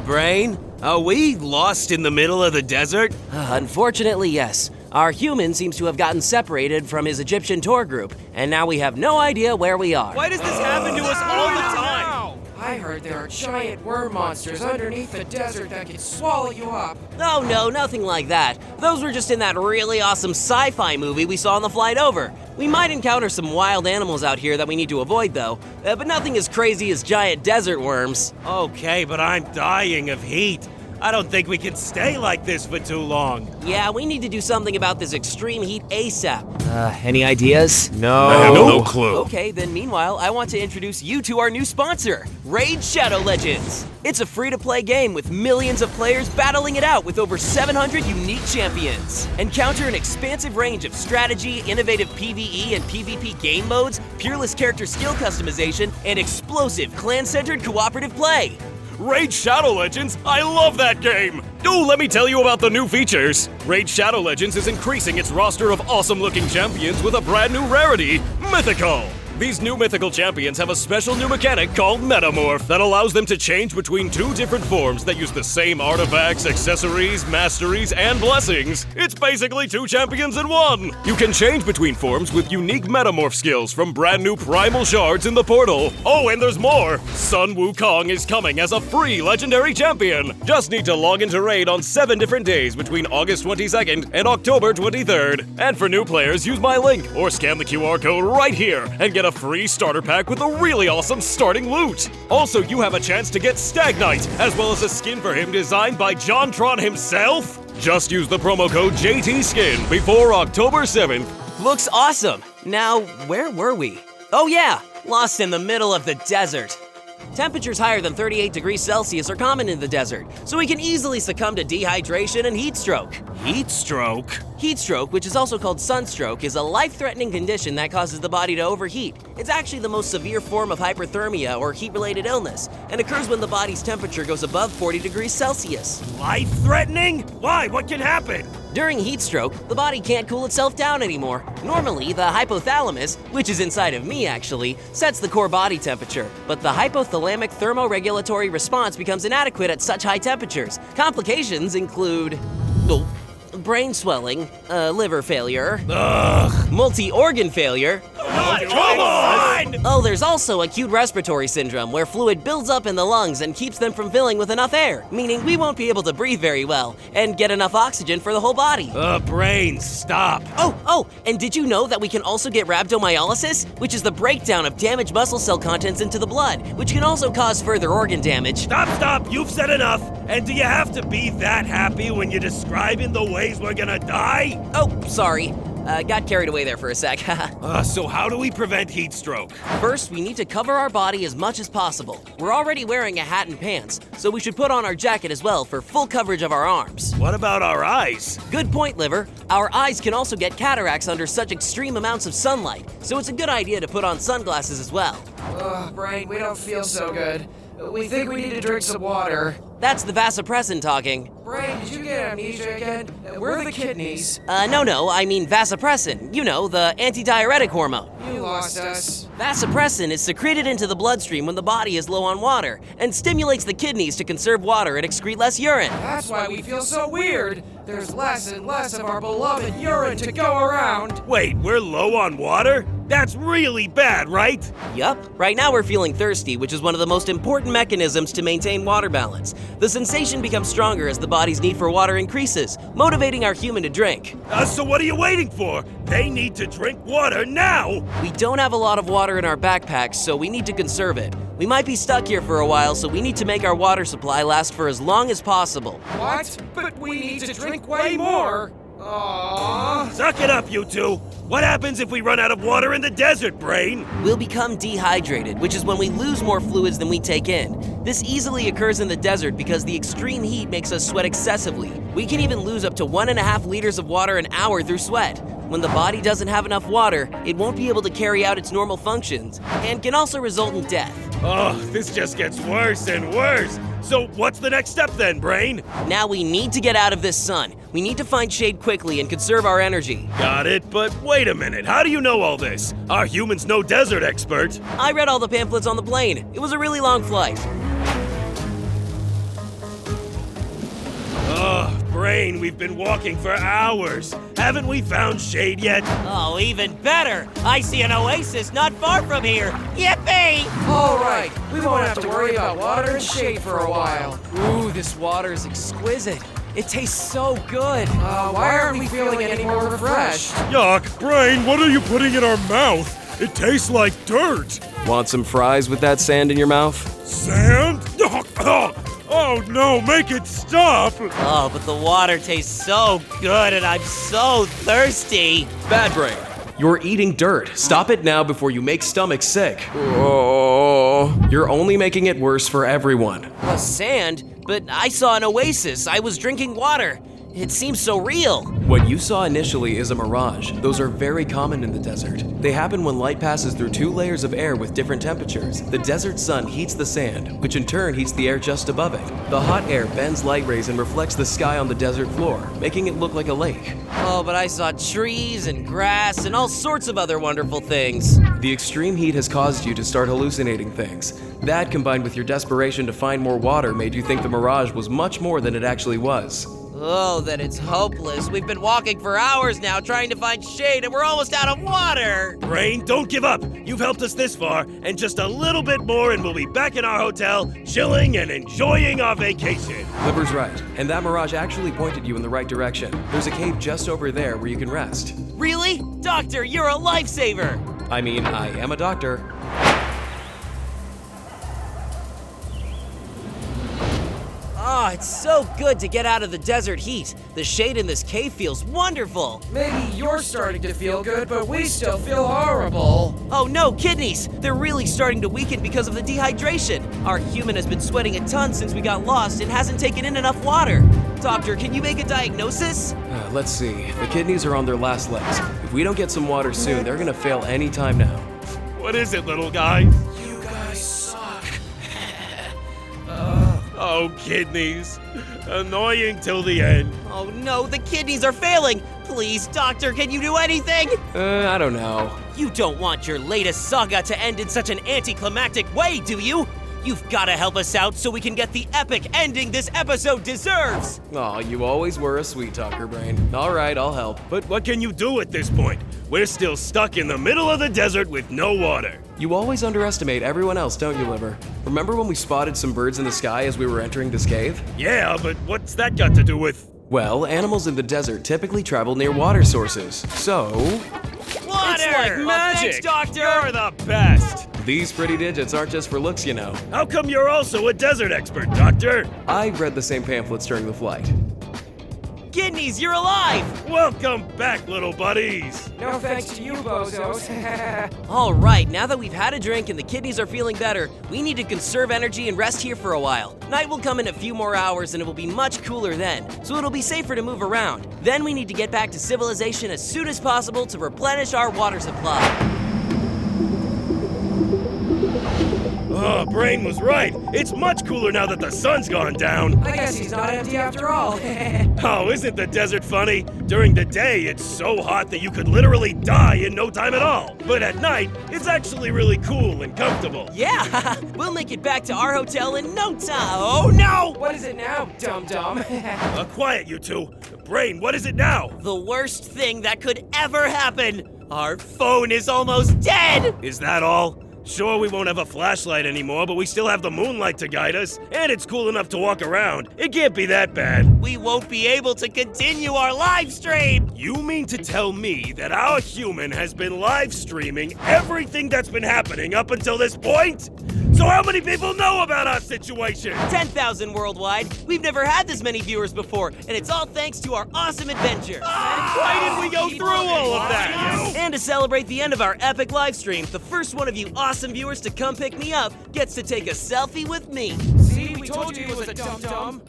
Brain? Are we lost in the middle of the desert? Unfortunately, yes. Our human seems to have gotten separated from his Egyptian tour group, and now we have no idea where we are. Why does this happen to us all the time? I heard there are giant worm monsters underneath the desert that could swallow you up. Oh no, nothing like that. Those were just in that really awesome sci-fi movie we saw on the flight over. We might encounter some wild animals out here that we need to avoid though, but nothing as crazy as giant desert worms. Okay, but I'm dying of heat. I don't think we can stay like this for too long. Yeah, we need to do something about this extreme heat ASAP. Any ideas? No. I have no clue. Okay, then meanwhile, I want to introduce you to our new sponsor, Raid Shadow Legends. It's a free-to-play game with millions of players battling it out with over 700 unique champions. Encounter an expansive range of strategy, innovative PvE and PvP game modes, peerless character skill customization, and explosive clan-centered cooperative play. Raid Shadow Legends? I love that game! Let me tell you about the new features. Raid Shadow Legends is increasing its roster of awesome-looking champions with a brand new rarity, Mythical. These new mythical champions have a special new mechanic called Metamorph that allows them to change between two different forms that use the same artifacts, accessories, masteries, and blessings. It's basically two champions in one! You can change between forms with unique Metamorph skills from brand new primal shards in the portal. Oh, and there's more! Sun Wukong is coming as a free legendary champion! Just need to log into Raid on 7 different days between August 22nd and October 23rd. And for new players, use my link or scan the QR code right here and get a free starter pack with a really awesome starting loot. Also, you have a chance to get Stagnite, as well as a skin for him designed by JonTron himself. Just use the promo code JTSkin before October 7th. Looks awesome. Now, where were we? Oh yeah, lost in the middle of the desert. Temperatures higher than 38 degrees Celsius are common in the desert, so we can easily succumb to dehydration and heat stroke. Heat stroke? Heat stroke, which is also called sunstroke, is a life-threatening condition that causes the body to overheat. It's actually the most severe form of hyperthermia or heat-related illness, and occurs when the body's temperature goes above 40 degrees Celsius. Life-threatening? Why? What can happen? During heat stroke, the body can't cool itself down anymore. Normally, the hypothalamus, which is inside of me actually, sets the core body temperature, but the hypothalamic thermoregulatory response becomes inadequate at such high temperatures. Complications include brain swelling, liver failure, multi-organ failure. Come on! Oh, there's also acute respiratory syndrome, where fluid builds up in the lungs and keeps them from filling with enough air, meaning we won't be able to breathe very well and get enough oxygen for the whole body. Brain, stop. Oh, and did you know that we can also get rhabdomyolysis, which is the breakdown of damaged muscle cell contents into the blood, which can also cause further organ damage. Stop, you've said enough. And do you have to be that happy when you're describing the ways we're gonna die? Oh, sorry. Got carried away there for a sec. So how do we prevent heat stroke? First, we need to cover our body as much as possible. We're already wearing a hat and pants, so we should put on our jacket as well for full coverage of our arms. What about our eyes? Good point, Liver. Our eyes can also get cataracts under such extreme amounts of sunlight, so it's a good idea to put on sunglasses as well. Brain, we don't feel so good. We think we need to drink some water. That's the vasopressin talking. Brain, did you get amnesia again? Where are the kidneys? No, I mean vasopressin. You know, the antidiuretic hormone. You lost us. Vasopressin is secreted into the bloodstream when the body is low on water and stimulates the kidneys to conserve water and excrete less urine. That's why we feel so weird. There's less and less of our beloved urine to go around. Wait, we're low on water? That's really bad, right? Yup. Right now we're feeling thirsty, which is one of the most important mechanisms to maintain water balance. The sensation becomes stronger as the body's need for water increases, motivating our human to drink. So what are you waiting for? They need to drink water now! We don't have a lot of water in our backpacks, so we need to conserve it. We might be stuck here for a while, so we need to make our water supply last for as long as possible. What? But we need to drink way more! Aww. Suck it up, you two! What happens if we run out of water in the desert, Brain? We'll become dehydrated, which is when we lose more fluids than we take in. This easily occurs in the desert because the extreme heat makes us sweat excessively. We can even lose up to 1.5 liters of water an hour through sweat. When the body doesn't have enough water, it won't be able to carry out its normal functions, and can also result in death. This just gets worse and worse. So what's the next step then, Brain? Now we need to get out of this sun. We need to find shade quickly and conserve our energy. Got it, but wait a minute. How do you know all this? Our human's no desert expert. I read all the pamphlets on the plane. It was a really long flight. Ugh, Brain, we've been walking for hours. Haven't we found shade yet? Oh, even better! I see an oasis not far from here. Yippee! All right, we won't have to worry about water and shade for a while. Ooh, this water is exquisite. It tastes so good. Why aren't we feeling any more refreshed? Yuck, Brain, what are you putting in our mouth? It tastes like dirt. Want some fries with that sand in your mouth? Sand? Oh no, make it stop! Oh, but the water tastes so good and I'm so thirsty. Bad Brain, you're eating dirt. Stop it now before you make stomachs sick. Oh. You're only making it worse for everyone. Sand? But I saw an oasis. I was drinking water. It seems so real. What you saw initially is a mirage. Those are very common in the desert. They happen when light passes through two layers of air with different temperatures. The desert sun heats the sand, which in turn heats the air just above it. The hot air bends light rays and reflects the sky on the desert floor, making it look like a lake. Oh, but I saw trees and grass and all sorts of other wonderful things. The extreme heat has caused you to start hallucinating things. That, combined with your desperation to find more water, made you think the mirage was much more than it actually was. Oh, then it's hopeless. We've been walking for hours now trying to find shade and we're almost out of water. Brain, don't give up. You've helped us this far, and just a little bit more and we'll be back in our hotel, chilling and enjoying our vacation. Liver's right, and that mirage actually pointed you in the right direction. There's a cave just over there where you can rest. Really? Doctor, you're a lifesaver. I mean, I am a doctor. Oh, it's so good to get out of the desert heat. The shade in this cave feels wonderful. Maybe you're starting to feel good, but we still feel horrible. Oh no, kidneys! They're really starting to weaken because of the dehydration. Our human has been sweating a ton since we got lost and hasn't taken in enough water. Doctor, can you make a diagnosis? Let's see. The kidneys are on their last legs. If we don't get some water soon, they're gonna fail any time now. What is it, little guy? You guys suck. Oh, kidneys. Annoying till the end. Oh no, the kidneys are failing! Please, Doctor, can you do anything? I don't know. You don't want your latest saga to end in such an anticlimactic way, do you? You've gotta help us out so we can get the epic ending this episode deserves! Aw, you always were a sweet talker, Brain. All right, I'll help. But what can you do at this point? We're still stuck in the middle of the desert with no water. You always underestimate everyone else, don't you, Liver? Remember when we spotted some birds in the sky as we were entering this cave? Yeah, but what's that got to do with... Well, animals in the desert typically travel near water sources, so... Water! It's like Well, magic! thanks, Doctor! You're the best! These pretty digits aren't just for looks, you know. How come you're also a desert expert, Doctor? I read the same pamphlets during the flight. Kidneys, you're alive! Welcome back, little buddies! No thanks to you, bozos. All right, now that we've had a drink and the kidneys are feeling better, we need to conserve energy and rest here for a while. Night will come in a few more hours and it will be much cooler then, so it'll be safer to move around. Then we need to get back to civilization as soon as possible to replenish our water supply. Oh, Brain was right. It's much cooler now that the sun's gone down. I guess he's not empty after all. Oh, isn't the desert funny? During the day, it's so hot that you could literally die in no time at all. But at night, it's actually really cool and comfortable. Yeah, we'll make it back to our hotel in no time. Oh no! What is it now, dum-dum? Quiet, you two. Brain, what is it now? The worst thing that could ever happen. Our phone is almost dead! Is that all? Sure, we won't have a flashlight anymore, but we still have the moonlight to guide us, and it's cool enough to walk around. It can't be that bad. We won't be able to continue our live stream! You mean to tell me that our human has been live streaming everything that's been happening up until this point? So how many people know about our situation? 10,000 worldwide. We've never had this many viewers before, and it's all thanks to our awesome adventure. Why did we go through all of that? And to celebrate the end of our epic live stream, the first one of you awesome viewers to come pick me up gets to take a selfie with me. See, we told you he was a dum-dum.